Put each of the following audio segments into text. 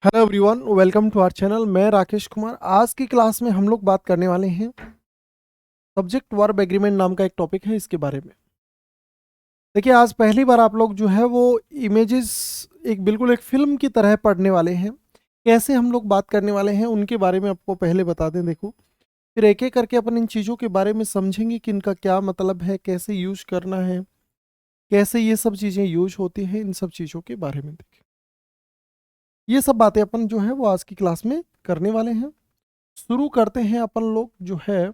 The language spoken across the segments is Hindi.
Hello everyone, welcome to our channel. मैं राकेश कुमार। आज की क्लास में हम लोग बात करने वाले हैं सब्जेक्ट वर्ब एग्रीमेंट नाम का एक टॉपिक है, इसके बारे में। देखिए, आज पहली बार आप लोग जो है वो इमेजेस बिल्कुल एक फिल्म की तरह पढ़ने वाले हैं। कैसे हम लोग बात करने वाले हैं उनके बारे में आपको पहले बता दें। देखो, फिर एक एक करके अपन इन चीज़ों के बारे में समझेंगे कि इनका क्या मतलब है, कैसे यूज करना है, कैसे ये सब चीज़ें यूज होती हैं, इन सब चीज़ों के बारे में देखिए। ये सब बातें अपन जो है वो आज की क्लास में करने वाले हैं। शुरू करते हैं अपन लोग जो है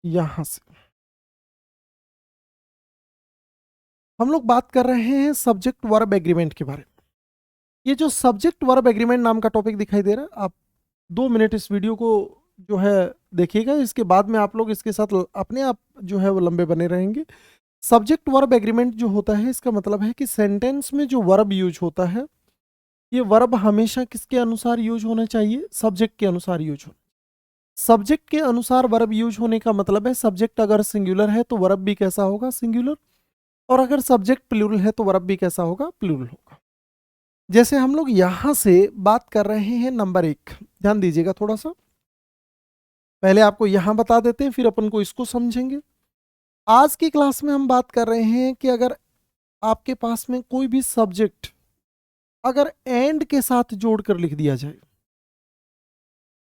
यहां से। हम लोग बात कर रहे हैं सब्जेक्ट वर्ब एग्रीमेंट के बारे में। ये जो सब्जेक्ट वर्ब एग्रीमेंट नाम का टॉपिक दिखाई दे रहा है, आप 2 मिनट इस वीडियो को जो है देखिएगा। इसके बाद में आप लोग इसके साथ अपने आप जो है वो लंबे बने रहेंगे। सब्जेक्ट वर्ब एग्रीमेंट जो होता है, इसका मतलब है कि सेंटेंस में जो वर्ब यूज होता है, ये वर्ब हमेशा किसके अनुसार यूज होना चाहिए? सब्जेक्ट के अनुसार यूज हो। सब्जेक्ट के अनुसार वर्ब यूज होने का मतलब है, सब्जेक्ट अगर सिंगुलर है तो वर्ब भी कैसा होगा? सिंगुलर। और अगर सब्जेक्ट प्लूरल है तो वर्ब भी कैसा होगा? प्लूरल होगा। जैसे हम लोग यहां से बात कर रहे हैं नंबर 1। ध्यान दीजिएगा थोड़ा सा। पहले आपको यहां बता देते हैं, फिर अपन को इसको समझेंगे। आज की क्लास में हम बात कर रहे हैं कि अगर आपके पास में कोई भी सब्जेक्ट अगर एंड के साथ जोड़कर लिख दिया जाए,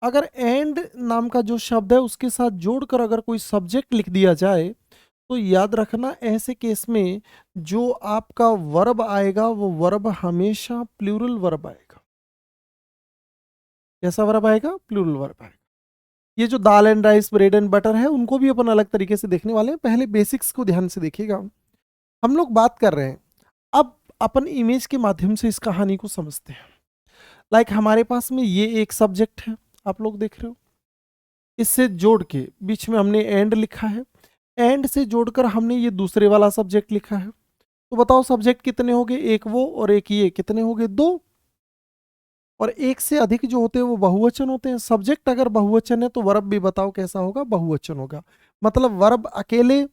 अगर एंड नाम का जो शब्द है उसके साथ जोड़कर अगर कोई सब्जेक्ट लिख दिया जाए, तो याद रखना ऐसे केस में जो आपका वर्ब आएगा वो वर्ब हमेशा प्लूरल वर्ब आएगा। कैसा वर्ब आएगा? प्लूरल वर्ब आएगा। ये जो dal and rice, bread and butter है, उनको भी अपन अलग तरीके से देखने वाले हैं। पहले बेसिक्स को ध्यान से देखिएगा। हम लोग बात कर रहे हैं, अब अपन इमेज के माध्यम से इस कहानी को समझते हैं। लाइक हमारे पास में ये एक सब्जेक्ट है, आप लोग देख रहे हो। इससे जोड़ के बीच में हमने एंड लिखा है। एंड से जोड़कर हमने ये दूसरे वाला सब्जेक्ट लिखा है। तो बताओ सब्जेक्ट कितने हो गए? एक वो और एक ये, कितने हो गए? 2। और एक से अधिक जो होते हैं वो बहुवचन होते हैं। सब्जेक्ट अगर बहुवचन है तो वर्ब भी बताओ कैसा होगा? बहुवचन होगा। मतलब वर्ब अकेले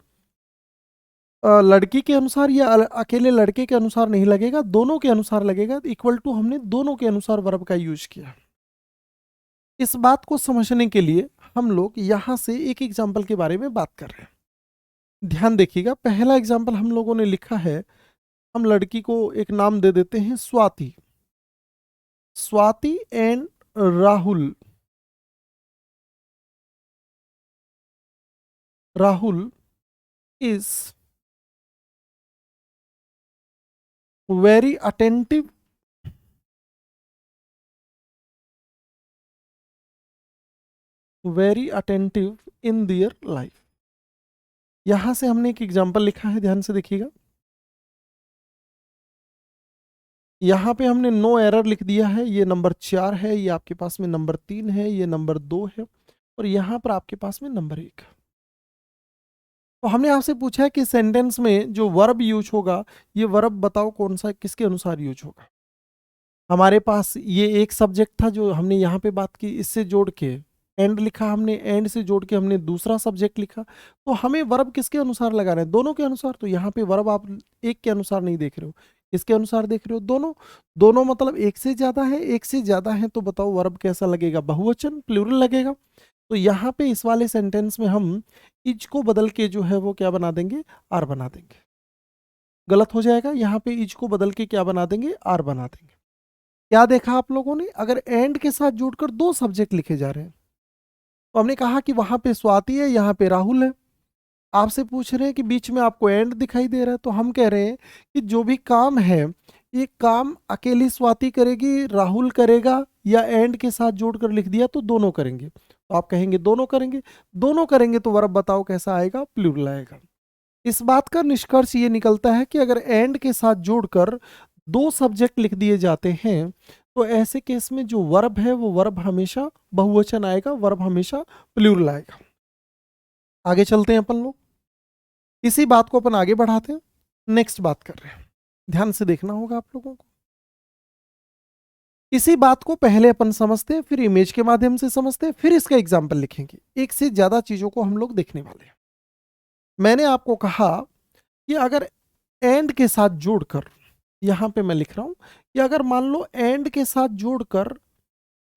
लड़की के अनुसार या अकेले लड़के के अनुसार नहीं लगेगा, दोनों के अनुसार लगेगा। इक्वल टू हमने दोनों के अनुसार वर्ब का यूज किया। इस बात को समझने के लिए हम लोग यहां से एक एग्जाम्पल के बारे में बात कर रहे हैं। ध्यान देखिएगा। पहला एग्जाम्पल हम लोगों ने लिखा है, हम लड़की को एक नाम दे देते हैं Swati. Swati and Rahul. Rahul is very attentive in their life. यहां से हमने एक एग्जाम्पल लिखा है, ध्यान से देखिएगा। यहाँ पे हमने नो एरर लिख दिया है। ये नंबर 4 है, ये आपके पास में नंबर 3 है, ये नंबर 2 है, और यहाँ पर आपके पास में नंबर 1 है। तो हमने आपसे पूछा है कि सेंटेंस में जो वर्ब यूज होगा, ये वर्ब बताओ कौन सा, किसके अनुसार यूज होगा। हमारे पास ये एक सब्जेक्ट था जो हमने यहाँ पे बात की, इससे जोड़ के एंड लिखा हमने, एंड से जोड़ के हमने दूसरा सब्जेक्ट लिखा। तो हमें वर्ब किसके अनुसार लगाना है? दोनों के अनुसार। तो यहाँ पे वर्ब आप एक के अनुसार नहीं देख रहे हो, किसके अनुसार देख रहे हो? दोनों। दोनों मतलब एक से ज्यादा है, एक से ज्यादा है तो बताओ वर्ब कैसा लगेगा? बहुवचन, प्लूरल लगेगा। तो यहाँ पे इस वाले सेंटेंस में हम इज को बदल के जो है वो क्या बना देंगे? आर बना देंगे। गलत हो जाएगा। यहाँ पे इज को बदल के क्या बना देंगे? आर बना देंगे। क्या देखा आप लोगों ने? अगर एंड के साथ जोड़कर दो सब्जेक्ट लिखे जा रहे हैं, तो हमने कहा कि वहां पे स्वाति है, यहाँ पे राहुल है। आपसे पूछ रहे हैं कि बीच में आपको एंड दिखाई दे रहा है, तो हम कह रहे हैं कि जो भी काम है, ये काम अकेली स्वाति करेगी, राहुल करेगा, या एंड के साथ जोड़कर लिख दिया तो दोनों करेंगे। तो आप कहेंगे दोनों करेंगे। दोनों करेंगे तो वर्ब बताओ कैसा आएगा? प्लूरल आएगा। इस बात का निष्कर्ष ये निकलता है कि अगर एंड के साथ जोड़कर दो सब्जेक्ट लिख दिए जाते हैं, तो ऐसे केस में जो वर्ब है वो वर्ब हमेशा बहुवचन आएगा, वर्ब हमेशा प्लूरल आएगा। आगे चलते हैं अपन लोग, इसी बात को अपन आगे बढ़ाते हैं। नेक्स्ट बात कर रहे हैं, ध्यान से देखना होगा आप लोगों को। इसी बात को पहले अपन समझते हैं, फिर इमेज के माध्यम से समझते हैं, फिर इसका एग्जाम्पल लिखेंगे। एक से ज्यादा चीजों को हम लोग देखने वाले हैं। मैंने आपको कहा कि अगर एंड के साथ जोड़कर यहां पे मैं लिख रहा हूं कि अगर मान लो एंड के साथ जोड़कर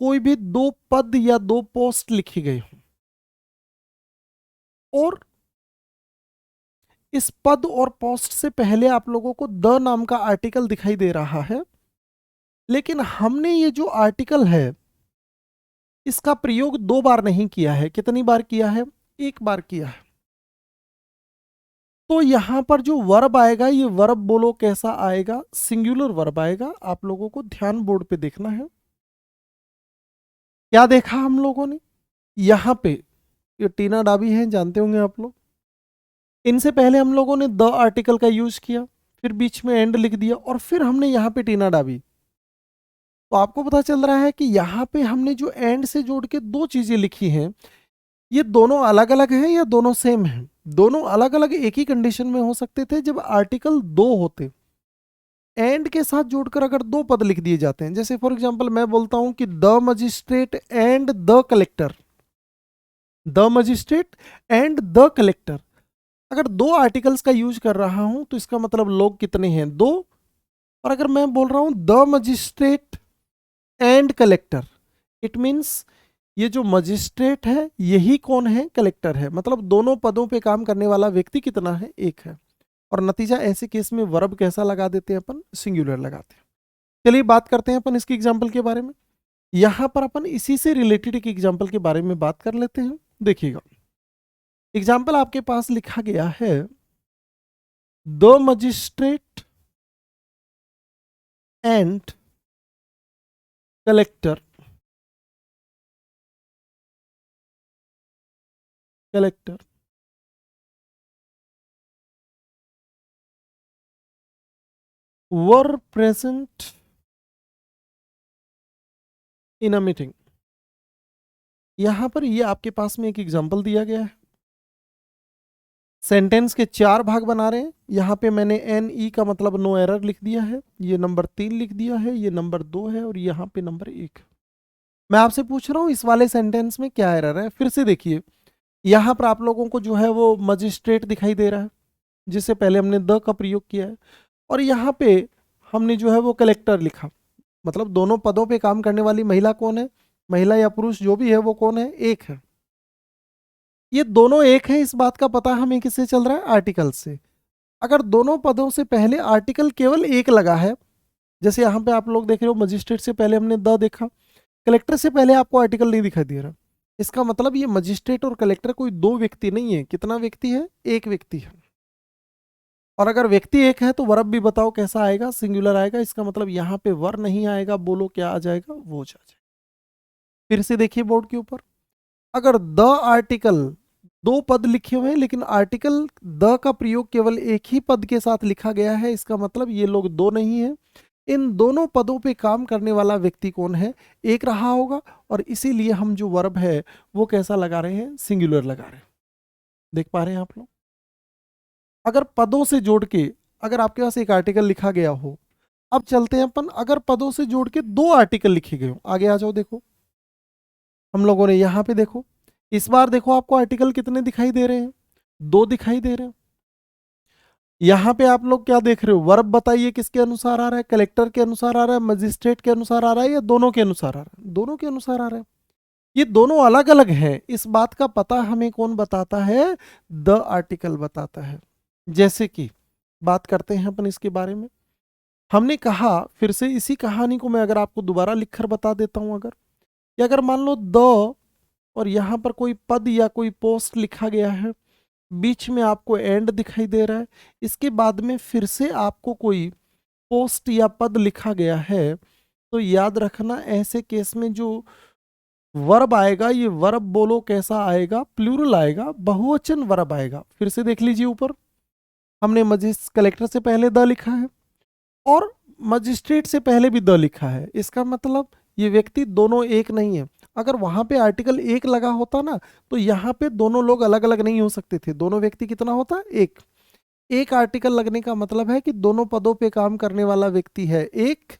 कोई भी दो पद या दो पोस्ट लिखी गई हो और इस पद और पोस्ट से पहले आप लोगों को द नाम का आर्टिकल दिखाई दे रहा है, लेकिन हमने ये जो आर्टिकल है इसका प्रयोग दो बार नहीं किया है। कितनी बार किया है? एक बार किया है। तो यहां पर जो वर्ब आएगा, ये वर्ब बोलो कैसा आएगा? सिंगुलर वर्ब आएगा। आप लोगों को ध्यान बोर्ड पे देखना है। क्या देखा हम लोगों ने? यहां पे ये टीना डाबी हैं, जानते होंगे आप लोग। इनसे पहले हम लोगों ने द आर्टिकल का यूज किया, फिर बीच में एंड लिख दिया और फिर हमने यहां पे टीना डाबी। तो आपको पता चल रहा है कि यहां पे हमने जो एंड से जोड़ के दो चीजें लिखी हैं, ये दोनों अलग अलग हैं या दोनों सेम हैं? दोनों अलग अलग एक ही कंडीशन में हो सकते थे जब आर्टिकल दो होते। एंड के साथ जोड़कर अगर दो पद लिख दिए जाते हैं, जैसे फॉर एग्जांपल मैं बोलता हूं कि the magistrate and the collector, the magistrate and the collector. अगर दो आर्टिकल्स का यूज कर रहा हूं तो इसका मतलब लोग कितने हैं? दो। और अगर मैं बोल रहा हूं the magistrate and collector, it means ये जो मजिस्ट्रेट है यही कौन है? कलेक्टर है। मतलब दोनों पदों पे काम करने वाला व्यक्ति कितना है? एक है। और नतीजा ऐसे केस में वर्ब कैसा लगा देते हैं अपन? सिंगुलर लगाते हैं। चलिए बात करते हैं अपन इसकी एग्जाम्पल के बारे में। यहां पर अपन इसी से रिलेटेड एक एग्जाम्पल के बारे में बात कर लेते हैं। देखिएगा, एग्जाम्पल आपके पास लिखा गया है the magistrate and collector were present in a meeting. यहां पर ये आपके पास में एक एग्जाम्पल दिया गया है। सेंटेंस के चार भाग बना रहे हैं। यहां पे मैंने एन ई का मतलब नो एरर लिख दिया है, ये नंबर 3 लिख दिया है, ये नंबर 2 है और यहाँ पे नंबर 1। मैं आपसे पूछ रहा हूँ इस वाले सेंटेंस में क्या एरर है? फिर से देखिए, यहाँ पर आप लोगों को जो है वो मजिस्ट्रेट दिखाई दे रहा है, जिससे पहले हमने द का प्रयोग किया है। और यहाँ पे हमने जो है वो कलेक्टर लिखा। मतलब दोनों पदों पे काम करने वाली महिला कौन है? महिला या पुरुष जो भी है वो कौन है? एक है। ये दोनों एक है, इस बात का पता हमें किससे चल रहा है? आर्टिकल से। अगर दोनों पदों से पहले आर्टिकल केवल एक लगा है, जैसे यहाँ पे आप लोग देख रहे हो मजिस्ट्रेट से पहले हमने द देखा, कलेक्टर से पहले आपको आर्टिकल नहीं दिखाई दे रहा, इसका मतलब ये मजिस्ट्रेट और कलेक्टर कोई दो व्यक्ति नहीं है। कितना व्यक्ति है? एक व्यक्ति है। और अगर व्यक्ति एक है तो वर्ब भी बताओ कैसा आएगा? सिंगुलर आएगा। इसका मतलब यहाँ पे वर नहीं आएगा, बोलो क्या आ जाएगा? वो आ जाएगा। फिर से देखिए बोर्ड के ऊपर, अगर द आर्टिकल दो पद लिखे हुए हैं लेकिन आर्टिकल द का प्रयोग केवल एक ही पद के साथ लिखा गया है, इसका मतलब ये लोग दो नहीं है। इन दोनों पदों पे काम करने वाला व्यक्ति कौन है? एक रहा होगा। और इसीलिए हम जो वर्ब है वो कैसा लगा रहे हैं? सिंगुलर लगा रहे हैं। देख पा रहे हैं आप लोग? अगर पदों से जोड़ के, अगर आपके पास एक आर्टिकल लिखा गया हो, अब चलते हैं अपन, अगर पदों से जोड़ के दो आर्टिकल लिखे गए हो, आगे आ जाओ। देखो हम लोगों ने यहाँ पे देखो, इस बार देखो आपको आर्टिकल कितने दिखाई दे रहे हैं? दो दिखाई दे रहे हैं। यहाँ पे आप लोग क्या देख रहे हो? वर्ब बताइए किसके अनुसार आ रहा है? कलेक्टर के अनुसार आ रहा है, मजिस्ट्रेट के अनुसार आ रहा है या दोनों के अनुसार आ रहा है? दोनों के अनुसार आ रहा है। ये दोनों अलग अलग हैं, इस बात का पता हमें कौन बताता है? द आर्टिकल बताता है। जैसे कि बात करते हैं अपन इसके बारे में। हमने कहा, फिर से इसी कहानी को मैं अगर आपको दोबारा लिखकर बता देता हूं, अगर कि अगर मान लो द और यहाँ पर कोई पद या कोई पोस्ट लिखा गया है, बीच में आपको एंड दिखाई दे रहा है, इसके बाद में फिर से आपको कोई पोस्ट या पद लिखा गया है, तो याद रखना ऐसे केस में जो वर्ब आएगा, ये वर्ब बोलो कैसा आएगा? प्लूरल आएगा, बहुवचन वर्ब आएगा। फिर से देख लीजिए ऊपर, हमने कलेक्टर से पहले द लिखा है और मजिस्ट्रेट से पहले भी द लिखा है। इसका मतलब ये व्यक्ति दोनों एक नहीं है। अगर वहां पे आर्टिकल एक लगा होता ना, तो यहाँ पे दोनों लोग अलग अलग नहीं हो सकते थे। दोनों व्यक्ति कितना होता? एक। एक आर्टिकल लगने का मतलब है कि दोनों पदों पे काम करने वाला व्यक्ति है एक,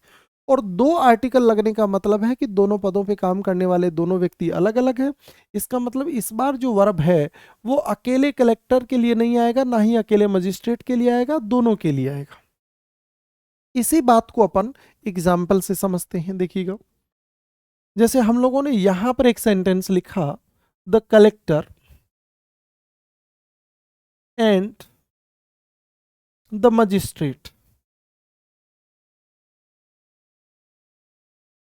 और दो आर्टिकल लगने का मतलब है कि दोनों पदों पे काम करने वाले दोनों व्यक्ति अलग अलग हैं। इसका मतलब इस बार जो वर्ब है वो अकेले कलेक्टर के लिए नहीं आएगा, ना ही अकेले मजिस्ट्रेट के लिए आएगा, दोनों के लिए आएगा। इसी बात को अपन एग्जाम्पल से समझते हैं, देखिएगा। जैसे हम लोगों ने यहां पर एक सेंटेंस लिखा, the collector and the magistrate.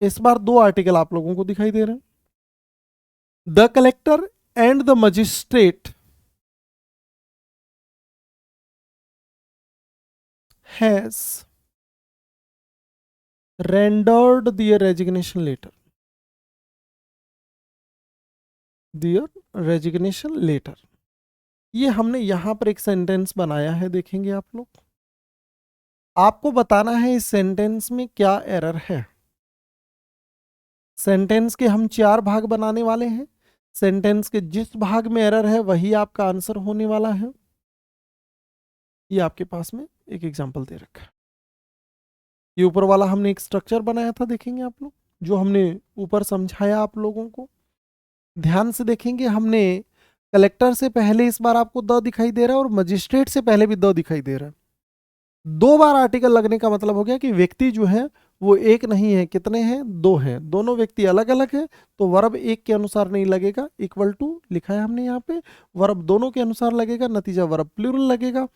इस बार दो आर्टिकल आप लोगों को दिखाई दे रहे हैं, the collector and the magistrate has rendered their resignation letter, their resignation letter. ये हमने यहां पर एक सेंटेंस बनाया है, देखेंगे आप लोग। आपको बताना है इस सेंटेंस में क्या एरर है। सेंटेंस के हम 4 भाग बनाने वाले हैं। सेंटेंस के जिस भाग में एरर है वही आपका आंसर होने वाला है। ये आपके पास में एक एग्जांपल दे रखा है। ये ऊपर वाला हमने एक स्ट्रक्चर बनाया था, देखेंगे आप लोग, जो हमने ऊपर समझाया आप लोगों को। ध्यान से देखेंगे, हमने कलेक्टर से पहले इस बार आपको द दिखाई दे रहा है और मजिस्ट्रेट से पहले भी द दिखाई दे रहा है। 2 बार आर्टिकल लगने का मतलब हो गया कि व्यक्ति जो है वो एक नहीं है, कितने हैं, 2 हैं। दोनों व्यक्ति अलग अलग है, तो वर्ब एक के अनुसार नहीं लगेगा, इक्वल टू लिखा है हमने यहाँ पे। वर्ब दोनों के अनुसार लगेगा, नतीजा वर्ब प्लूरल लगेगा।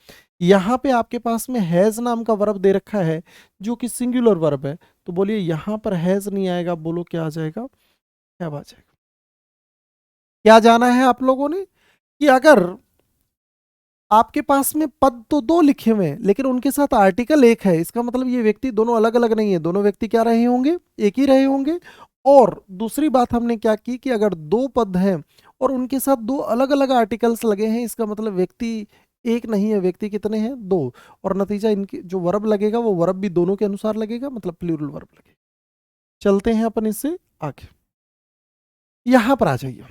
यहाँ पे आपके पास में हैज नाम का वर्ब दे रखा है जो कि सिंगुलर वर्ब है, तो बोलिए यहाँ पर हैज नहीं आएगा, बोलो क्या आ जाएगा, क्या आ जाएगा। क्या जाना है आप लोगों ने कि अगर आपके पास में पद तो 2 लिखे हुए हैं लेकिन उनके साथ आर्टिकल एक है, इसका मतलब ये व्यक्ति दोनों अलग अलग नहीं है, दोनों व्यक्ति क्या रहे होंगे, एक ही रहे होंगे। और दूसरी बात हमने क्या की कि अगर 2 पद हैं और उनके साथ 2 अलग अलग आर्टिकल्स लगे हैं, इसका मतलब व्यक्ति एक नहीं है, व्यक्ति कितने हैं, 2। और नतीजा इनके जो वर्ब लगेगा वो वर्ब भी दोनों के अनुसार लगेगा, मतलब प्लूरल वर्ब लगेगा। चलते हैं अपन इससे आगे, यहां पर आ जाइए।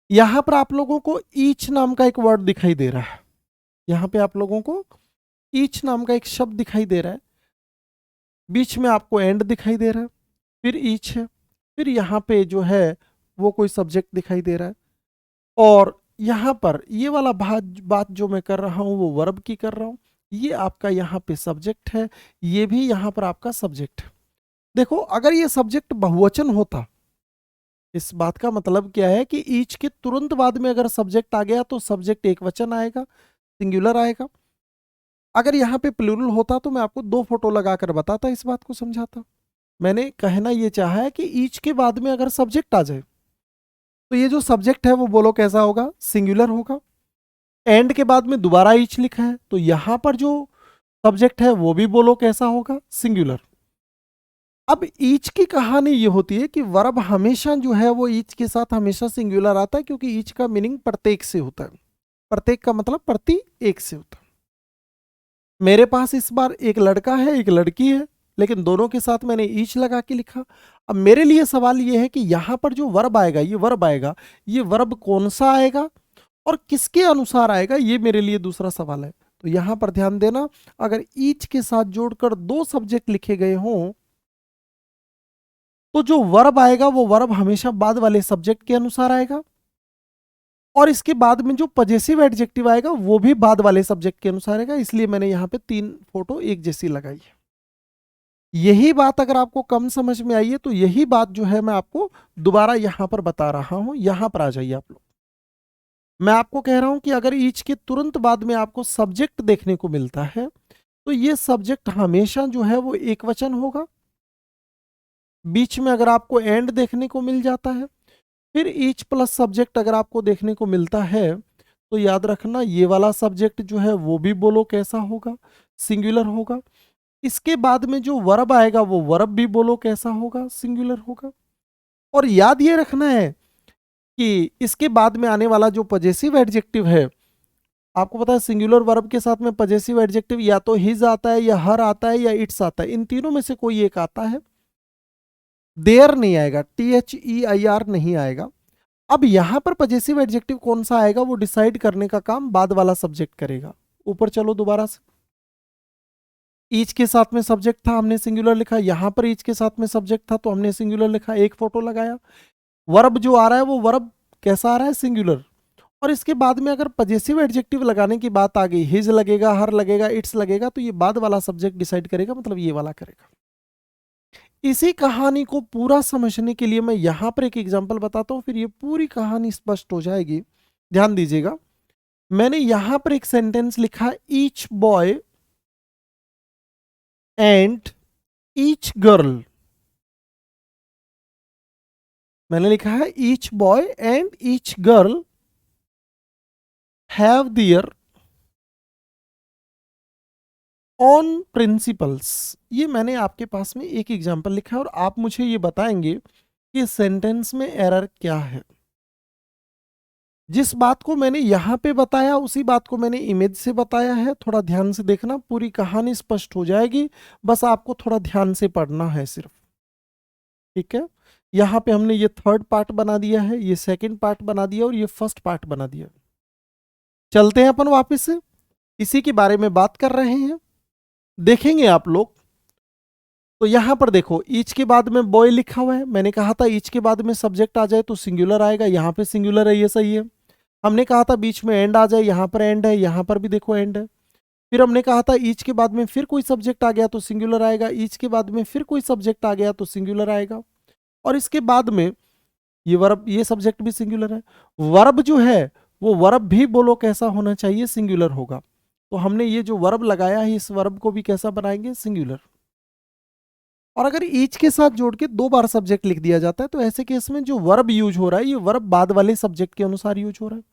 यहां पर आप लोगों को ईच नाम का एक वर्ड दिखाई दे रहा है। यहां पे आप लोगों को ईच नाम का एक शब्द दिखाई दे रहा है, बीच में आपको एंड दिखाई दे रहा है, फिर ईच है, फिर यहां पे जो है वो कोई सब्जेक्ट दिखाई दे रहा है। और यहां पर ये वाला बात जो मैं कर रहा हूं वो वर्ब की कर रहा हूं। ये आपका यहां पे सब्जेक्ट है, ये भी यहां पर आपका सब्जेक्ट है। देखो, अगर ये सब्जेक्ट बहुवचन होता, इस बात का मतलब क्या है कि ईच के तुरंत बाद में अगर सब्जेक्ट आ गया तो सब्जेक्ट एक वचन आएगा, सिंगुलर आएगा। अगर यहाँ पे प्लूरल होता तो मैं आपको 2 फोटो लगाकर बताता, इस बात को समझाता। मैंने कहना ये चाहा है कि ईच के बाद में अगर सब्जेक्ट आ जाए तो ये जो सब्जेक्ट है वो बोलो कैसा होगा, सिंगुलर होगा। एंड के बाद में दोबारा ईच लिखा है तो यहां पर जो सब्जेक्ट है वो भी बोलो कैसा होगा, सिंगुलर। अब ईच की कहानी ये होती है कि वर्ब हमेशा जो है वो ईच के साथ हमेशा सिंगुलर आता है, क्योंकि ईच का मीनिंग प्रत्येक से होता है। प्रत्येक का मतलब प्रति एक से होता है। मेरे पास इस बार एक लड़का है, एक लड़की है, लेकिन दोनों के साथ मैंने ईच लगा के लिखा। अब मेरे लिए सवाल ये है कि यहां पर जो वर्ब आएगा, ये वर्ब आएगा, ये वर्ब कौन सा आएगा और किसके अनुसार आएगा, ये मेरे लिए दूसरा सवाल है। तो यहां पर ध्यान देना, अगर ईच के साथ जोड़कर 2 सब्जेक्ट लिखे गए हों तो जो वर्ब आएगा वो वर्ब हमेशा बाद वाले सब्जेक्ट के अनुसार आएगा, और इसके बाद में जो पजेसिव एडजेक्टिव आएगा वो भी बाद वाले सब्जेक्ट के अनुसार आएगा। इसलिए मैंने यहां पे 3 फोटो एक जैसी लगाई है। यही बात अगर आपको कम समझ में आई है तो यही बात जो है मैं आपको दोबारा यहां पर बता रहा हूं। यहां पर आ जाइए आप लोग। मैं आपको कह रहा हूं कि अगर ईच के तुरंत बाद में आपको सब्जेक्ट देखने को मिलता है तो ये सब्जेक्ट हमेशा जो है वो एक वचन होगा। बीच में अगर आपको एंड देखने को मिल जाता है, फिर ईच प्लस सब्जेक्ट अगर आपको देखने को मिलता है तो याद रखना ये वाला सब्जेक्ट जो है वो भी बोलो कैसा होगा, सिंगुलर होगा। इसके बाद में जो वर्ब आएगा वो वर्ब भी बोलो कैसा होगा, सिंगुलर होगा। और याद ये रखना है कि इसके बाद में आने वाला जो पजेसिव एडजेक्टिव है, आपको पता है सिंगुलर वर्ब के साथ में पजेसिव एडजेक्टिव या तो हिज आता है, या हर आता है, या इट्स आता है। इन तीनों में से कोई एक आता है। देयर नहीं आएगा, THEIR नहीं आएगा। अब यहां पर पजेसिव एडजेक्टिव कौन सा आएगा वो डिसाइड करने का काम बाद वाला सब्जेक्ट करेगा। ऊपर चलो दोबारा से। ईच के साथ में सब्जेक्ट था, हमने सिंगुलर लिखा। यहां पर ईच के साथ में सब्जेक्ट था तो हमने सिंगुलर लिखा, एक फोटो लगाया। वर्ब जो आ रहा है वो वर्ब कैसा आ रहा है, सिंगुलर। और इसके बाद में अगर पजेसिव एडजेक्टिव लगाने की बात आ गई, हिज लगेगा, हर लगेगा, इट्स लगेगा, तो ये बाद वाला सब्जेक्ट डिसाइड करेगा, मतलब ये वाला करेगा। इसी कहानी को पूरा समझने के लिए मैं यहां पर एक एग्जांपल बताता हूं, फिर ये पूरी कहानी स्पष्ट हो जाएगी। ध्यान दीजिएगा, मैंने यहां पर एक सेंटेंस लिखा, each boy and each girl. मैंने लिखा है each boy and each girl have their on principles. ये मैंने आपके पास में एक एग्जांपल लिखा है और आप मुझे ये बताएंगे कि सेंटेंस में एरर क्या है। जिस बात को मैंने यहां पे बताया उसी बात को मैंने इमेज से बताया है। थोड़ा ध्यान से देखना, पूरी कहानी स्पष्ट हो जाएगी, बस आपको थोड़ा ध्यान से पढ़ना है सिर्फ। ठीक है, यहां पे हमने ये थर्ड पार्ट बना दिया है, ये सेकंड पार्ट बना दिया और ये फर्स्ट पार्ट बना दिया। चलते हैं अपन वापस से, इसी के बारे में बात कर रहे हैं, देखेंगे आप लोग। तो यहां पर देखो, ईच के बाद में बॉय लिखा हुआ है। मैंने कहा था ईच के बाद में सब्जेक्ट आ जाए तो सिंगुलर आएगा, यहां पे सिंगुलर है, ये सही है। हमने कहा था बीच में एंड आ जाए, यहां पर एंड है, यहां पर भी देखो एंड है। फिर हमने कहा था ईच के बाद में फिर कोई सब्जेक्ट आ गया तो सिंगुलर आएगा, ईच के बाद में फिर कोई सब्जेक्ट आ गया तो सिंगुलर आएगा। और इसके बाद में ये वर्ब, ये सब्जेक्ट भी सिंगुलर है। वर्ब जो है वो वर्ब भी बोलो कैसा होना चाहिए, सिंगुलर होगा। तो हमने ये जो वर्ब लगाया है, इस वर्ब को भी कैसा बनाएंगे, सिंगुलर। और अगर ईच के साथ जोड़ के 2 बार सब्जेक्ट लिख दिया जाता है तो ऐसे केस में जो वर्ब यूज हो रहा है, ये वर्ब बाद वाले सब्जेक्ट के अनुसार यूज हो रहा है।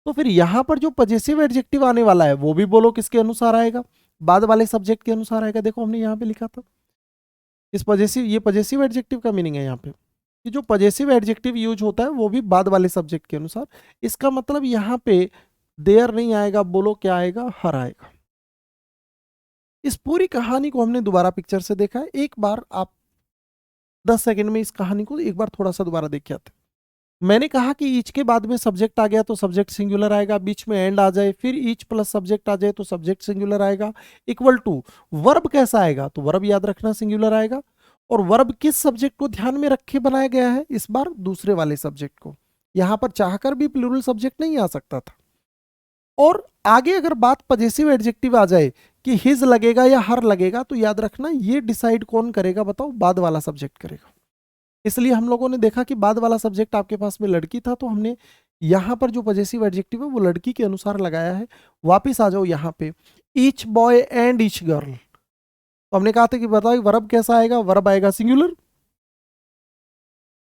तो फिर यहां पर जो पजेसिव एडजेक्टिव आने वाला है वो भी बोलो किसके अनुसार आएगा, बाद वाले सब्जेक्ट के अनुसार आएगा। देखो हमने यहां पे लिखा था, इस पजेसिव, ये पजेसिव एडजेक्टिव का मीनिंग है यहाँ पे कि जो पजेसिव एडजेक्टिव यूज होता है वो भी बाद वाले सब्जेक्ट के अनुसार। इसका मतलब यहाँ पे देयर नहीं आएगा, बोलो क्या आएगा, हर आएगा। इस पूरी कहानी को हमने दोबारा पिक्चर से देखा है। एक बार आप 10 सेकंड में इस कहानी को एक बार थोड़ा सा दोबारा देख के आते। मैंने कहा कि ईच के बाद में सब्जेक्ट आ गया तो सब्जेक्ट सिंगुलर आएगा, बीच में एंड आ जाए, फिर ईच प्लस सब्जेक्ट आ जाए तो सब्जेक्ट सिंगुलर आएगा। इक्वल टू वर्ब कैसा आएगा, तो वर्ब याद रखना सिंगुलर आएगा। और वर्ब किस सब्जेक्ट को ध्यान में रखे बनाया गया है, इस बार दूसरे वाले सब्जेक्ट को। यहां पर चाहकर भी प्लूरल सब्जेक्ट नहीं आ सकता था। और आगे अगर बात पजेसिव एडजेक्टिव आ जाए कि हिज लगेगा या हर लगेगा, तो याद रखना ये डिसाइड कौन करेगा, बताओ, बाद वाला सब्जेक्ट करेगा। इसलिए हम लोगों ने देखा कि बाद वाला सब्जेक्ट आपके पास में लड़की था, तो हमने यहां पर जो पजेसिव एडजेक्टिव है वो लड़की के अनुसार लगाया है। वापिस आ जाओ यहां पे, each boy and each girl. तो हमने कहा था कि बताओ वर्ब कैसा आएगा, वर्ब आएगा सिंगुलर।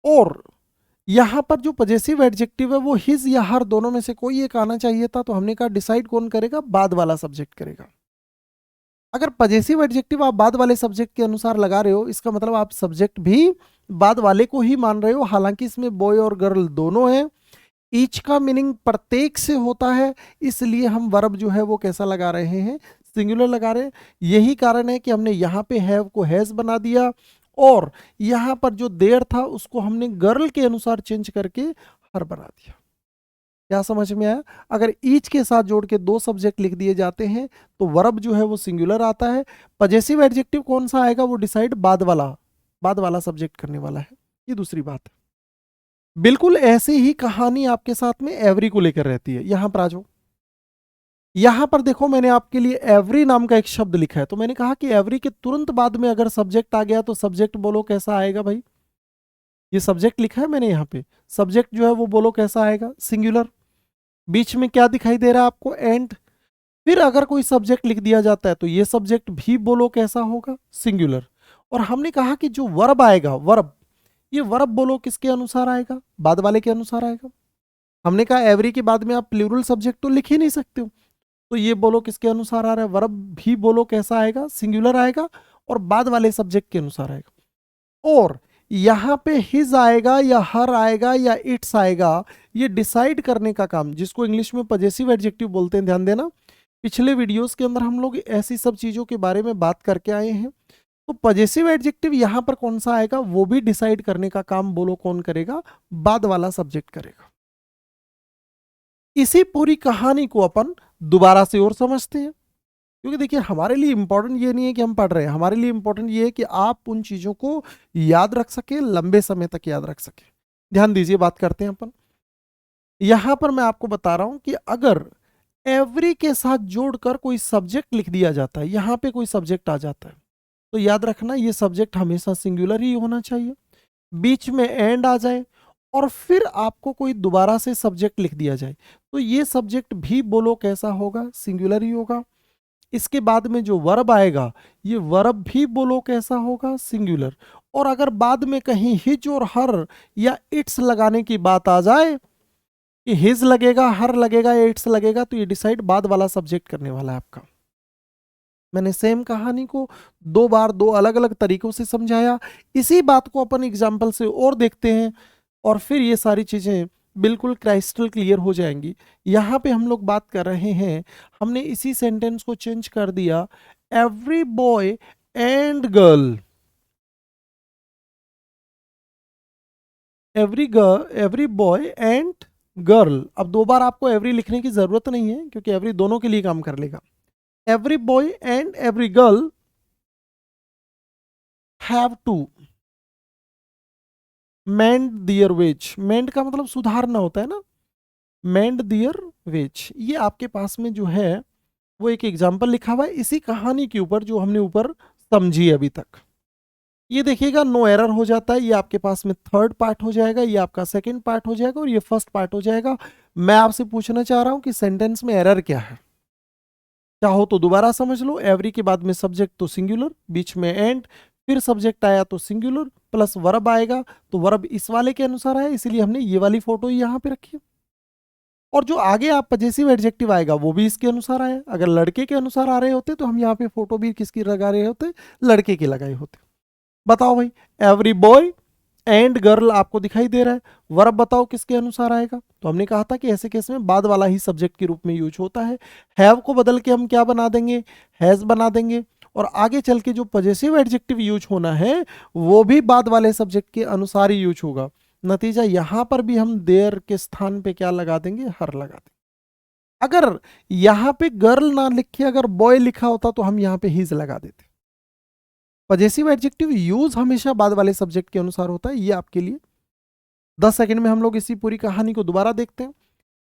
और यहां पर जो पजेसिव एडजेक्टिव है वो हिज या हर दोनों में से कोई एक आना चाहिए था, तो हमने कहा डिसाइड कौन करेगा, बाद वाला सब्जेक्ट करेगा। अगर पजेसिव एडजेक्टिव आप बाद वाले सब्जेक्ट के अनुसार लगा रहे हो, इसका मतलब आप सब्जेक्ट भी बाद वाले को ही मान रहे हो। हालांकि इसमें बॉय और गर्ल दोनों है, ईच का मीनिंग प्रत्येक से होता है, इसलिए हम वर्ब जो है वो कैसा लगा रहे हैं, सिंगुलर लगा रहे हैं। यही कारण है कि हमने यहाँ पे हैव को हैज बना दिया और यहाँ पर जो देयर था उसको हमने गर्ल के अनुसार चेंज करके हर बना दिया। क्या समझ में आया? अगर ईच के साथ जोड़ के 2 सब्जेक्ट लिख दिए जाते हैं तो वर्ब जो है वो सिंगुलर आता है। पजेसिव एडजेक्टिव कौन सा आएगा वो डिसाइड बाद वाला सब्जेक्ट करने वाला है। ये दूसरी बात है। बिल्कुल ऐसी ही कहानी आपके साथ में एवरी को लेकर रहती है। यहां पर आ जाओ, यहां पर देखो मैंने आपके लिए एवरी नाम का एक शब्द लिखा है। तो मैंने कहा कि एवरी के तुरंत बाद में अगर सब्जेक्ट आ गया तो सब्जेक्ट बोलो कैसा आएगा भाई, ये सब्जेक्ट लिखा है मैंने यहाँ पे, सब्जेक्ट जो है वो बोलो कैसा आएगा, सिंगुलर। बीच में क्या दिखाई दे रहा है आपको, एंड। फिर अगर कोई सब्जेक्ट लिख दिया जाता है तो ये सब्जेक्ट भी बोलो कैसा होगा, सिंगुलर। और हमने कहा कि जो वर्ब आएगा, वर्ब, ये वर्ब बोलो किसके अनुसार आएगा, बाद वाले के अनुसार आएगा। हमने कहा एवरी के बाद में आप प्लूरल सब्जेक्ट तो लिख ही नहीं सकते हो, तो ये बोलो किसके अनुसार आ रहा है, वर्ब भी बोलो कैसा आएगा, सिंगुलर आएगा और बाद वाले सब्जेक्ट के अनुसार आएगा। और यहां पे हिज आएगा या हर आएगा या इट्स आएगा, ये डिसाइड करने का काम, जिसको इंग्लिश में पजेसिव एडजेक्टिव बोलते हैं। ध्यान देना, पिछले वीडियोस के अंदर हम लोग ऐसी सब चीजों के बारे में बात करके आए हैं। तो पजेसिव एडजेक्टिव यहां पर कौन सा आएगा वो भी डिसाइड करने का काम बोलो कौन करेगा, बाद वाला सब्जेक्ट करेगा। इसी पूरी कहानी को अपन दोबारा से और समझते हैं, क्योंकि देखिए हमारे लिए इंपॉर्टेंट ये नहीं है कि हम पढ़ रहे हैं, हमारे लिए इंपॉर्टेंट ये है कि आप उन चीजों को याद रख सके, लंबे समय तक याद रख सके। ध्यान दीजिए, बात करते हैं अपन। यहां पर मैं आपको बता रहा हूं कि अगर एवरी के साथ जोड़कर कोई सब्जेक्ट लिख दिया जाता है, यहां पे कोई सब्जेक्ट आ जाता है, तो याद रखना ये सब्जेक्ट हमेशा सिंगुलर ही होना चाहिए। बीच में एंड आ जाए और फिर आपको कोई दोबारा से सब्जेक्ट लिख दिया जाए, तो ये सब्जेक्ट भी बोलो कैसा होगा, सिंगुलर ही होगा। इसके बाद में जो वर्ब आएगा, ये वर्ब भी बोलो कैसा होगा, सिंगुलर। और अगर बाद में कहीं हिज और हर या इट्स लगाने की बात आ जाए कि हिज लगेगा, हर लगेगा या इट्स लगेगा, तो ये डिसाइड बाद वाला सब्जेक्ट करने वाला है आपका। मैंने सेम कहानी को दो बार दो अलग अलग तरीकों से समझाया। इसी बात को अपन एग्जाम्पल से और देखते हैं और फिर ये सारी चीजें बिल्कुल क्राइस्टल क्लियर हो जाएंगी। यहां पे हम लोग बात कर रहे हैं, हमने इसी सेंटेंस को चेंज कर दिया, every boy and girl, every boy and girl. अब दो बार आपको एवरी लिखने की जरूरत नहीं है क्योंकि एवरी दोनों के लिए काम कर लेगा। Every boy and every girl have to mend their ways. Mend का मतलब सुधारना होता है ना, मेंड दियर वेज। ये आपके पास में जो है वो एक एग्जाम्पल लिखा हुआ है इसी कहानी के ऊपर जो हमने ऊपर समझी अभी तक। ये देखिएगा नो एरर हो जाता है, ये आपके पास में थर्ड पार्ट हो जाएगा, ये आपका सेकंड पार्ट हो जाएगा और ये फर्स्ट पार्ट हो जाएगा। मैं आपसे पूछना चाह रहा हूं कि सेंटेंस में एरर क्या है। चाहो तो दोबारा समझ लो, एवरी के बाद में सब्जेक्ट तो सिंगुलर, बीच में एंड, फिर सब्जेक्ट आया तो सिंगुलर, प्लस वर्ब आएगा तो वर्ब इस वाले के अनुसार आया, इसलिए हमने ये वाली फोटो यहाँ पे रखी है। और जो आगे आप पजेसिव एडजेक्टिव आएगा वो भी इसके अनुसार आया। अगर लड़के के अनुसार आ रहे होते तो हम यहाँ पे फोटो भी किसकी लगा रहे होते, लड़के के लगाए होते। बताओ भाई, एवरी बॉय एंड गर्ल आपको दिखाई दे रहा है, वर्ब बताओ किसके अनुसार आएगा। तो हमने कहा था कि ऐसे केस में बाद वाला ही सब्जेक्ट के रूप में यूज होता है। हैव को बदल के हम क्या बना देंगे, हैज बना देंगे। और आगे चल के जो पजेसिव एडजेक्टिव यूज होना है वो भी बाद वाले सब्जेक्ट के अनुसार ही यूज होगा। नतीजा यहां पर भी हम देयर के स्थान पे क्या लगा देंगे, हर लगा देंगे। अगर यहां पे गर्ल ना लिखे अगर बॉय लिखा होता तो हम यहां पे हिज लगा देते। पजेसिव एडजेक्टिव यूज हमेशा बाद वाले सब्जेक्ट के अनुसार होता है, ये आपके लिए। 10 सेकंड में हम लोग इसी पूरी कहानी को दोबारा देखते हैं।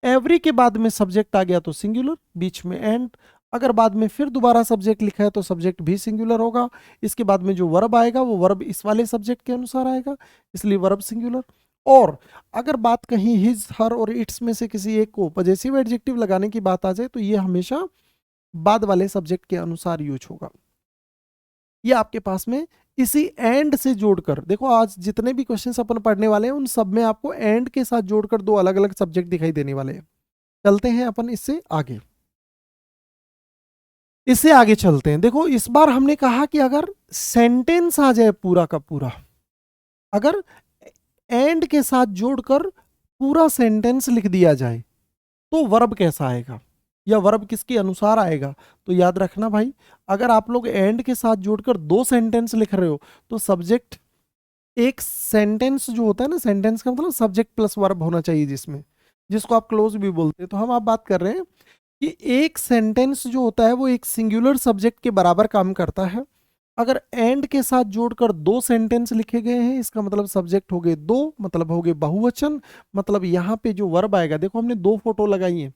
एवरी के बाद में सब्जेक्ट आ गया तो सिंगुलर, बीच में एंड। अगर बाद में फिर दोबारा सब्जेक्ट लिखा है तो सब्जेक्ट भी सिंगुलर होगा। इसके बाद में जो वर्ब आएगा वो वर्ब इस वाले सब्जेक्ट के अनुसार आएगा, इसलिए वर्ब सिंगुलर। और अगर बात कहीं हिज, हर और इट्स में से किसी एक को पजेसिव एडजेक्टिव लगाने की बात आ जाए तो ये हमेशा बाद वाले सब्जेक्ट के अनुसार यूज होगा। ये आपके पास में इसी एंड से जोड़कर देखो, आज जितने भी क्वेश्चंस अपन पढ़ने वाले हैं उन सब में आपको एंड के साथ जोड़कर दो अलग अलग सब्जेक्ट दिखाई देने वाले हैं। चलते हैं अपन इससे आगे, इससे आगे चलते हैं। देखो इस बार हमने कहा कि अगर सेंटेंस आ जाए पूरा का पूरा, अगर एंड के साथ जोड़कर पूरा सेंटेंस लिख दिया जाए तो वर्ब कैसा आएगा या वर्ब किसके अनुसार आएगा। तो याद रखना भाई, अगर आप लोग एंड के साथ जोड़कर दो सेंटेंस लिख रहे हो तो सब्जेक्ट, एक सेंटेंस जो होता है ना, सेंटेंस का मतलब सब्जेक्ट प्लस वर्ब होना चाहिए जिसमें, जिसको आप क्लोज भी बोलते हैं। तो हम आप बात कर रहे हैं कि एक सेंटेंस जो होता है वो एक सिंगुलर सब्जेक्ट के बराबर काम करता है। अगर एंड के साथ जोड़कर दो सेंटेंस लिखे गए हैं इसका मतलब सब्जेक्ट हो गए दो, मतलब हो गए बहुवचन। मतलब यहाँ पे जो वर्ब आएगा, देखो हमने दो फोटो लगाई है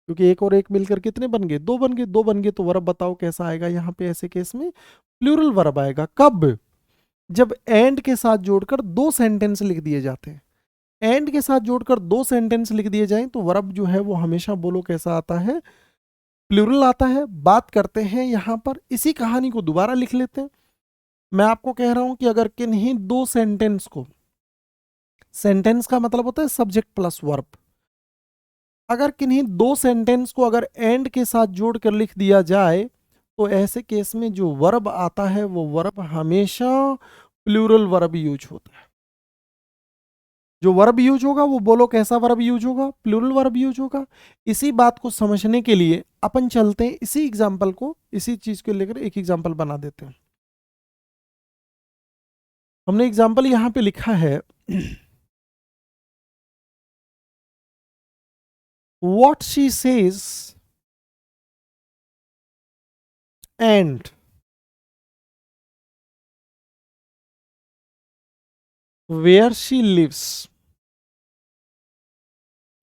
क्योंकि एक और एक मिलकर कितने बन गए, दो बन गए। दो बन गए तो वर्ब बताओ कैसा आएगा। यहाँ पे ऐसे केस में प्लूरल वर्ब आएगा। कब, जब एंड के साथ जोड़कर दो सेंटेंस लिख दिए जाते हैं। एंड के साथ जोड़कर दो सेंटेंस लिख दिए जाएं तो वर्ब जो है वो हमेशा बोलो कैसा आता है, प्लूरल आता है। बात करते हैं यहां पर, इसी कहानी को दोबारा लिख लेते हैं। मैं आपको कह रहा हूं कि अगर किन्हीं दो सेंटेंस को, सेंटेंस का मतलब होता है सब्जेक्ट प्लस वर्ब, अगर किन्हीं दो सेंटेंस को अगर एंड के साथ जोड़कर लिख दिया जाए तो ऐसे केस में जो वर्ब आता है वो वर्ब हमेशा प्लूरल वर्ब यूज होता है। जो वर्ब यूज होगा वो बोलो कैसा वर्ब यूज होगा, प्लूरल वर्ब यूज होगा। इसी बात को समझने के लिए अपन चलते हैं इसी एग्जांपल को, इसी चीज को लेकर एक एग्जांपल बना देते हैं। हमने एग्जांपल यहां पे लिखा है what she says and where she lives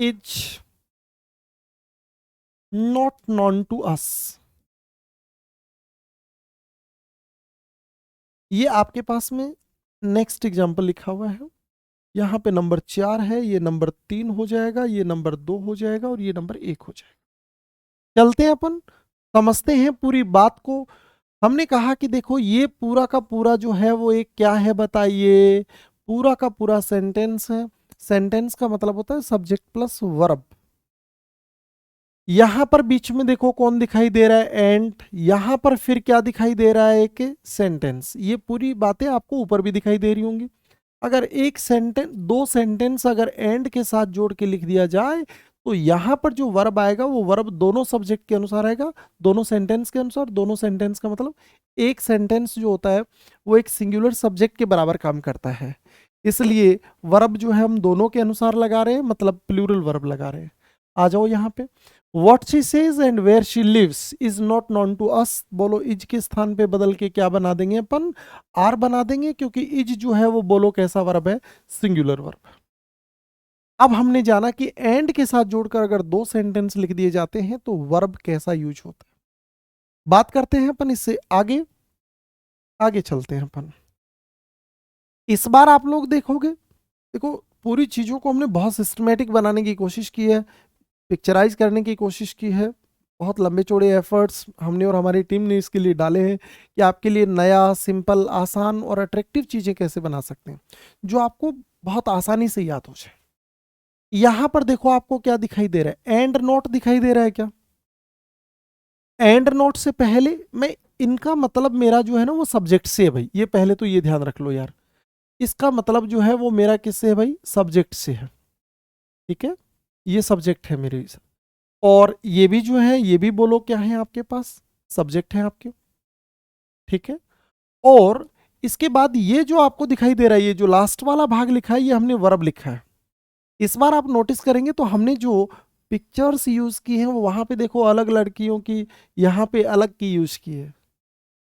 is not known to us. ये आपके पास में नेक्स्ट एग्जाम्पल लिखा हुआ है। यहाँ पे नंबर 4 है, ये नंबर 3 हो जाएगा, ये नंबर 2 हो जाएगा और ये नंबर 1 हो जाएगा। चलते हैं अपन, समझते हैं पूरी बात को। हमने कहा कि देखो ये पूरा का पूरा जो है वो एक क्या है बताइए, पूरा का पूरा सेंटेंस है। सेंटेंस का मतलब होता है सब्जेक्ट प्लस वर्ब। यहां पर बीच में देखो कौन दिखाई दे रहा है, एंड। यहां पर फिर क्या दिखाई दे रहा है, एक सेंटेंस। ये पूरी बातें आपको ऊपर भी दिखाई दे रही होंगी। अगर एक सेंटेंस, दो सेंटेंस अगर एंड के साथ जोड़ के लिख दिया जाए तो यहां पर जो वर्ब आएगा वो वर्ब दोनों सब्जेक्ट के अनुसार आएगा, दोनों सेंटेंस के अनुसार। दोनों सेंटेंस का मतलब एक सेंटेंस जो होता है वो एक सिंगुलर सब्जेक्ट के बराबर काम करता है, इसलिए वर्ब जो है हम दोनों के अनुसार लगा रहे हैं, मतलब प्लूरल वर्ब लगा रहे हैं। आ जाओ यहाँ पे, what she says and where she lives is not known to us. बोलो इज के स्थान पे बदल के क्या बना देंगे अपन, आर बना देंगे, क्योंकि इज जो है वो बोलो कैसा वर्ब है, सिंगुलर वर्ब। अब हमने जाना कि एंड के साथ जोड़कर अगर दो सेंटेंस लिख दिए जाते हैं तो वर्ब कैसा यूज होता है, बात करते हैं अपन इससे आगे। आगे चलते हैं अपन। इस बार आप लोग देखोगे, देखो पूरी चीजों को हमने बहुत सिस्टमेटिक बनाने की कोशिश की है, पिक्चराइज करने की कोशिश की है। बहुत लंबे चौड़े एफर्ट्स हमने और हमारी टीम ने इसके लिए डाले हैं कि आपके लिए नया, सिंपल, आसान और अट्रैक्टिव चीज़ें कैसे बना सकते हैं जो आपको बहुत आसानी से याद हो जाए। यहां पर देखो आपको क्या दिखाई दे रहा है, एंड नोट दिखाई दे रहा है क्या। एंड नोट से पहले मैं, इनका मतलब मेरा जो है ना वो सब्जेक्ट से है भाई, ये पहले तो ये ध्यान रख लो यार। इसका मतलब जो है वो मेरा किससे है भाई, सब्जेक्ट से है। ठीक है, ये सब्जेक्ट है मेरे, और ये भी जो है ये भी बोलो क्या है आपके पास, सब्जेक्ट है आपके। ठीक है, और इसके बाद ये जो आपको दिखाई दे रहा है, ये जो लास्ट वाला भाग लिखा है ये हमने वर्ब लिखा है। इस बार आप नोटिस करेंगे तो हमने जो पिक्चर्स यूज की हैं वो वहां पे देखो अलग लड़कियों की, यहाँ पे अलग की यूज की है,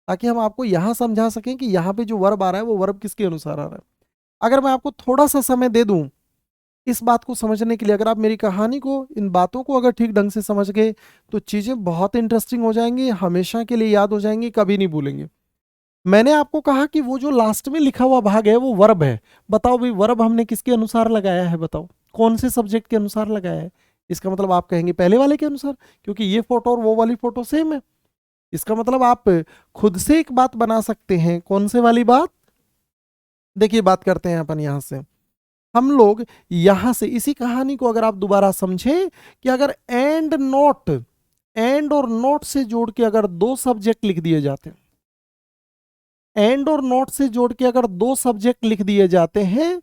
ताकि हम आपको यहां समझा सकें कि यहाँ पे जो वर्ब आ रहा है वो वर्ब किसके अनुसार आ रहा है। अगर मैं आपको थोड़ा सा समय दे दूं इस बात को समझने के लिए, अगर आप मेरी कहानी को, इन बातों को अगर ठीक ढंग से समझ गए तो चीजें बहुत इंटरेस्टिंग हो जाएंगी, हमेशा के लिए याद हो जाएंगी, कभी नहीं भूलेंगे। मैंने आपको कहा कि वो जो लास्ट में लिखा हुआ भाग है वो वर्ब है। बताओ भाई वर्ब हमने किसके अनुसार लगाया है, बताओ कौन से सब्जेक्ट के अनुसार लगाया है। इसका मतलब आप कहेंगे पहले वाले के अनुसार, क्योंकि ये फोटो और वो वाली फोटो सेम है। इसका मतलब आप खुद से एक बात बना सकते हैं, कौन से वाली बात, देखिए बात करते हैं अपन यहां से। हम लोग यहां से इसी कहानी को अगर आप दोबारा समझे कि अगर एंड नोट, एंड और नोट से जोड़ के अगर दो सब्जेक्ट लिख दिए जाते हैं, एंड और नोट से जोड़ के अगर दो सब्जेक्ट लिख दिए जाते हैं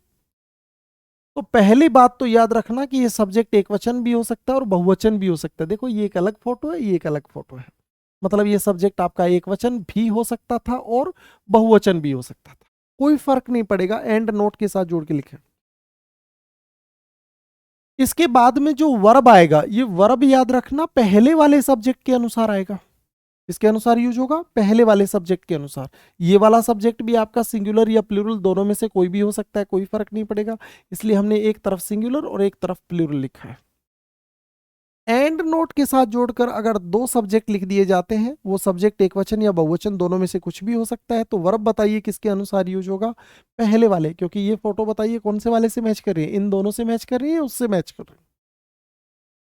तो पहली बात तो याद रखना कि ये सब्जेक्ट एक वचन भी हो सकता है और बहुवचन भी हो सकता है। देखो ये एक अलग फोटो है, ये एक अलग फोटो है, मतलब ये सब्जेक्ट आपका एक वचन भी हो सकता था और बहुवचन भी हो सकता था, कोई फर्क नहीं पड़ेगा, एंड नोट के साथ जोड़ के लिखें। इसके बाद में जो वर्ब आएगा, ये वर्ब याद रखना पहले वाले सब्जेक्ट के अनुसार आएगा। इसके अनुसार यूज होगा, पहले वाले सब्जेक्ट के अनुसार। ये वाला सब्जेक्ट भी आपका सिंगुलर या प्लूरल दोनों में से कोई भी हो सकता है, कोई फर्क नहीं पड़ेगा, इसलिए हमने एक तरफ सिंगुलर और एक तरफ प्लूरल लिखा है। एंड नोट के साथ जोड़कर अगर दो सब्जेक्ट लिख दिए जाते हैं, वो सब्जेक्ट एक वचन या बहुवचन दोनों में से कुछ भी हो सकता है, तो वर्ब बताइए किसके अनुसार यूज होगा, पहले वाले, क्योंकि ये फोटो बताइए कौन से वाले से मैच कर रही है, इन दोनों से मैच कर रही है, उससे मैच कर रही है।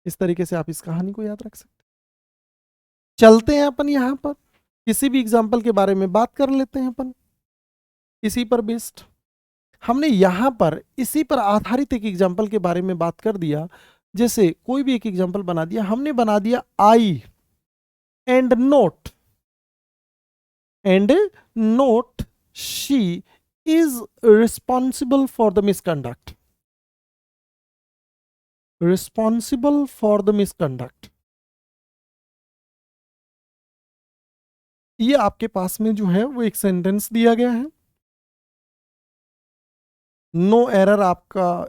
इस तरीके से आप इस कहानी को याद रख सकते हैं। चलते हैं अपन यहां पर किसी भी एग्जाम्पल के बारे में बात कर लेते हैं अपन, इसी पर बेस्ड। हमने यहां पर इसी पर आधारित एक एग्जाम्पल के बारे में बात कर दिया। जैसे कोई भी एक एग्जाम्पल बना दिया, हमने बना दिया I and not, and not she is responsible for the misconduct, responsible for the misconduct. ये आपके पास में जो है वो एक सेंटेंस दिया गया है। नो एरर आपका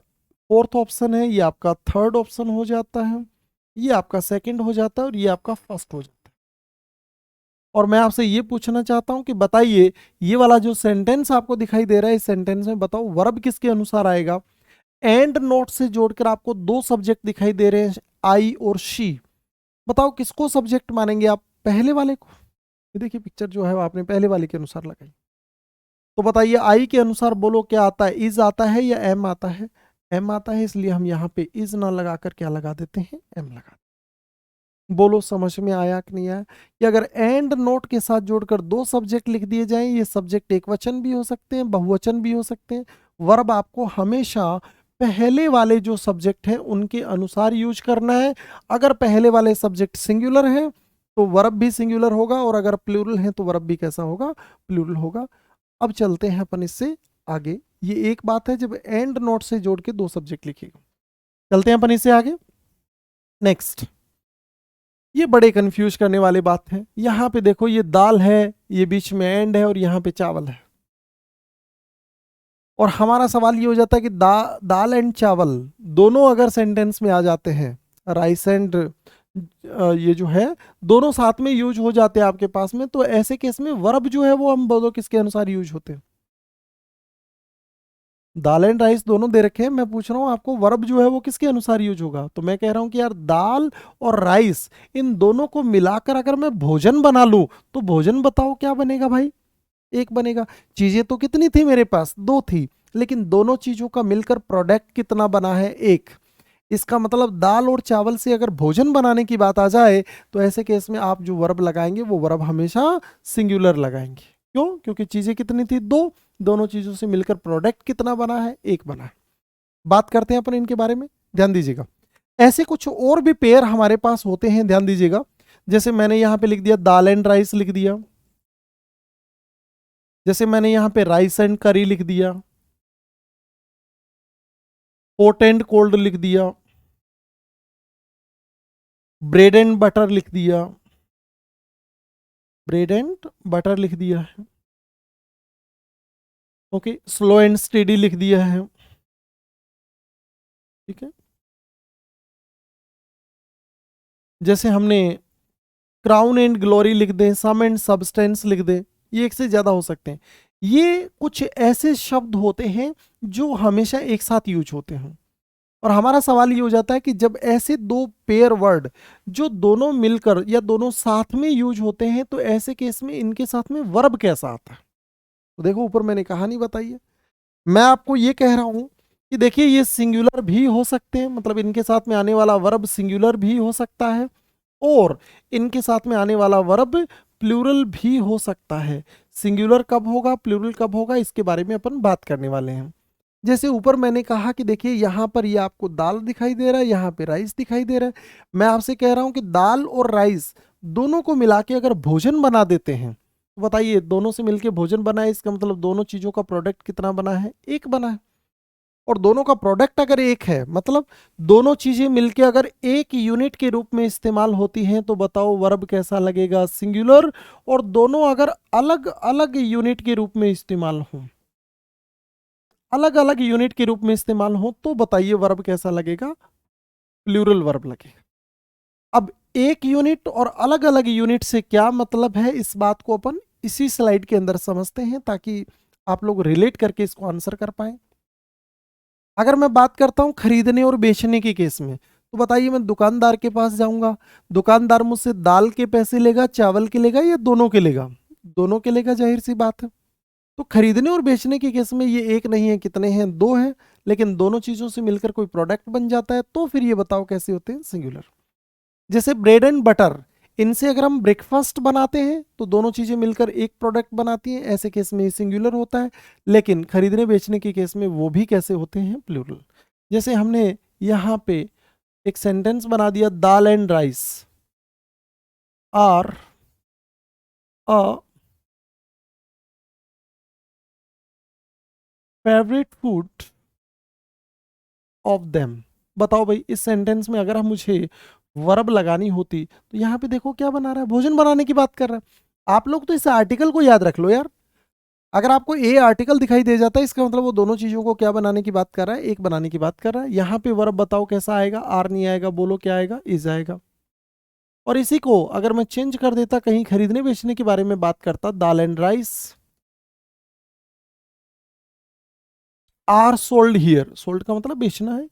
फोर्थ ऑप्शन है, ये आपका थर्ड ऑप्शन हो जाता है, ये आपका सेकंड हो जाता है और ये आपका फर्स्ट हो जाता है। और मैं आपसे ये पूछना चाहता हूं कि बताइए ये वाला जो सेंटेंस आपको दिखाई दे रहा है, इस सेंटेंस में बताओ वर्ब किसके अनुसार आएगा, एंड नोट से जोड़कर आपको दो सब्जेक्ट दिखाई दे रहे हैं, आई और शी, बताओ किसको सब्जेक्ट मानेंगे आप? पहले वाले को। ये देखिए पिक्चर जो है वो आपने पहले वाले के अनुसार लगाई। तो बताइए आई के अनुसार बोलो क्या आता है, इज आता है या एम आता है? एम आता है, इसलिए हम यहाँ पे इज ना लगाकर क्या लगा देते हैं, एम लगा देते हैं। बोलो समझ में आया कि नहीं आया? कि अगर एंड नोट के साथ जोड़कर दो सब्जेक्ट लिख दिए जाएं, ये सब्जेक्ट एक वचन भी हो सकते हैं, बहुवचन भी हो सकते हैं। वर्ब आपको हमेशा पहले वाले जो सब्जेक्ट हैं उनके अनुसार यूज करना है। अगर पहले वाले सब्जेक्ट सिंगुलर हैं तो वर्ब भी सिंगुलर होगा, और अगर प्लूरल है तो वर्ब भी कैसा होगा, प्लूरल होगा। अब चलते हैं अपन इससे आगे। ये एक बात है जब एंड नोट से जोड़ के दो सब्जेक्ट लिखेगा। चलते हैं अपन इससे आगे। नेक्स्ट, ये बड़े कंफ्यूज करने वाली बात है। यहां पे देखो ये दाल है, ये बीच में एंड है, और यहां पे चावल है। और हमारा सवाल ये हो जाता है कि दाल एंड चावल दोनों अगर सेंटेंस में आ जाते हैं, राइस एंड ये जो है दोनों साथ में यूज हो जाते हैं आपके पास में, तो ऐसे केस में वर्ब जो है वो हम बोलो किसके अनुसार यूज होते हैं? दाल एंड राइस दोनों दे रखे हैं, मैं पूछ रहा हूँ आपको वर्ब जो है वो किसके अनुसार यूज होगा? तो मैं कह रहा हूं कि यार दाल और राइस इन दोनों को मिलाकर अगर मैं भोजन बना लूं तो भोजन बताओ क्या बनेगा भाई? एक बनेगा। चीजें तो कितनी थी मेरे पास? दो थी, लेकिन दोनों चीजों का मिलकर प्रोडक्ट कितना बना है? एक। इसका मतलब दाल और चावल से अगर भोजन बनाने की बात आ जाए तो ऐसे केस में आप जो वर्ब लगाएंगे वो वर्ब हमेशा सिंगुलर लगाएंगे। क्यों? क्योंकि चीजें कितनी थी? दो। दोनों चीजों से मिलकर प्रोडक्ट कितना बना है? एक बना है। बात करते हैं अपन इनके बारे में, ध्यान दीजिएगा। ऐसे कुछ और भी पेयर हमारे पास होते हैं, ध्यान दीजिएगा। जैसे मैंने यहां पे लिख दिया दाल एंड राइस लिख दिया, जैसे मैंने यहां पे राइस एंड करी लिख दिया, हॉट एंड कोल्ड लिख दिया, ब्रेड एंड बटर लिख दिया, ब्रेड एंड बटर लिख दिया है। ओके, स्लो एंड स्टेडी लिख दिया है। ठीक है, जैसे हमने क्राउन एंड ग्लोरी लिख दें, सम एंड सब्सटेंस लिख दें, ये एक से ज्यादा हो सकते हैं। ये कुछ ऐसे शब्द होते हैं जो हमेशा एक साथ यूज होते हैं। और हमारा सवाल ये हो जाता है कि जब ऐसे दो पेयर वर्ड जो दोनों मिलकर या दोनों साथ में यूज होते हैं तो ऐसे केस में इनके साथ में वर्ब कैसा आता है? तो देखो ऊपर मैंने कहानी बताई है। मैं आपको ये कह रहा हूं कि देखिए ये सिंगुलर भी हो सकते हैं, मतलब इनके साथ में आने वाला वर्ब सिंगुलर भी हो सकता है, और इनके साथ में आने वाला वर्ब प्लूरल भी हो सकता है। सिंगुलर कब होगा, प्लूरल कब होगा, इसके बारे में अपन बात करने वाले हैं। जैसे ऊपर मैंने कहा कि देखिए यहां पर ये आपको दाल दिखाई दे रहा है, यहां पे राइस दिखाई दे रहा है। मैं आपसे कह रहा हूं कि दाल और राइस दोनों को मिला के अगर भोजन बना देते हैं तो बताइए दोनों से मिलके भोजन बना है, इसका मतलब दोनों चीजों का प्रोडक्ट कितना बना है? एक बना है। और दोनों का प्रोडक्ट अगर एक है, मतलब दोनों चीजें मिलके अगर एक यूनिट के रूप में इस्तेमाल होती हैं, तो बताओ वर्ब कैसा लगेगा? सिंगुलर। और दोनों अगर अलग अलग यूनिट के रूप में इस्तेमाल हो, अलग अलग यूनिट के रूप में इस्तेमाल हो, तो बताइए वर्ब कैसा लगेगा? प्लूरल वर्ब लगेगा। अब एक यूनिट और अलग अलग यूनिट से क्या मतलब है, इस बात को अपन इसी स्लाइड के अंदर समझते हैं ताकि आप लोग रिलेट करके इसको आंसर कर पाए। अगर मैं बात करता हूं खरीदने और बेचने के केस में, तो बताइए मैं दुकानदार के पास जाऊंगा, दुकानदार मुझसे दाल के पैसे लेगा, चावल के लेगा, या दोनों के लेगा? दोनों के लेगा, जाहिर सी बात है। तो खरीदने और बेचने के केस में ये एक नहीं है, कितने हैं? दो हैं। लेकिन दोनों चीजों से मिलकर कोई प्रोडक्ट बन जाता है, तो फिर ये बताओ कैसे होते हैं? सिंगुलर। जैसे ब्रेड एंड बटर, इनसे अगर हम ब्रेकफास्ट बनाते हैं तो दोनों चीजें मिलकर एक प्रोडक्ट बनाती हैं, ऐसे केस में सिंगुलर होता है। लेकिन खरीदने बेचने के केस में वो भी कैसे होते हैं? प्लूरल। जैसे हमने यहाँ पे एक सेंटेंस बना दिया, dal and rice are a favourite food of them. बताओ भाई इस सेंटेंस में अगर हम मुझे वर्ब लगानी होती तो यहाँ पे देखो क्या बना रहा है? भोजन बनाने की बात कर रहा है। आप लोग तो इस आर्टिकल को याद रख लो यार। अगर आपको ए आर्टिकल दिखाई दे जाता है, इसका मतलब वो दोनों चीजों को क्या बनाने की बात कर रहा है? एक बनाने की बात कर रहा है। यहाँ पे वर्ब बताओ कैसा आएगा? आर नहीं आएगा, बोलो क्या आएगा? इज आएगा। और इसी को अगर मैं चेंज कर देता, कहीं खरीदने बेचने के बारे में बात करता, dal and rice, are sold here, sold का मतलब बेचना है,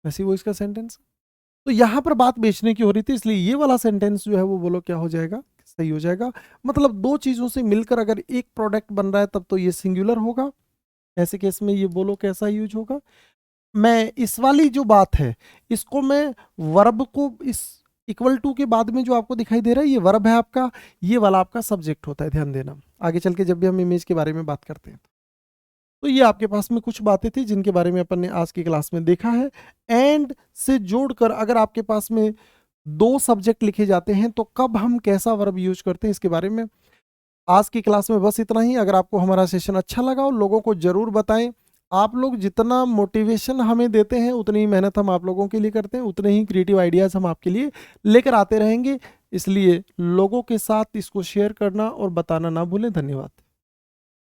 वैसे वो इसका सेंटेंस। तो यहां पर बात बेचने की हो रही थी, इसलिए ये वाला सेंटेंस जो है वो बोलो क्या हो जाएगा, सही हो जाएगा। मतलब दो चीजों से मिलकर अगर एक प्रोडक्ट बन रहा है तब तो ये सिंगुलर होगा, ऐसे केस में ये बोलो कैसा यूज होगा। मैं इस वाली जो बात है इसको मैं वर्ब को इस इक्वल टू के बाद में जो आपको दिखाई दे रहा है ये वर्ब है आपका, ये वाला आपका सब्जेक्ट होता है, ध्यान देना आगे चल के जब भी हम इमेज के बारे में बात करते हैं। तो ये आपके पास में कुछ बातें थी जिनके बारे में अपन ने आज की क्लास में देखा है। एंड से जोड़कर अगर आपके पास में दो सब्जेक्ट लिखे जाते हैं तो कब हम कैसा वर्ब यूज करते हैं इसके बारे में आज की क्लास में बस इतना ही। अगर आपको हमारा सेशन अच्छा लगा हो लोगों को जरूर बताएं। आप लोग जितना मोटिवेशन हमें देते हैं उतनी ही मेहनत हम आप लोगों के लिए करते हैं, उतने ही क्रिएटिव आइडियाज हम आपके लिए लेकर आते रहेंगे। इसलिए लोगों के साथ इसको शेयर करना और बताना ना भूलें। धन्यवाद।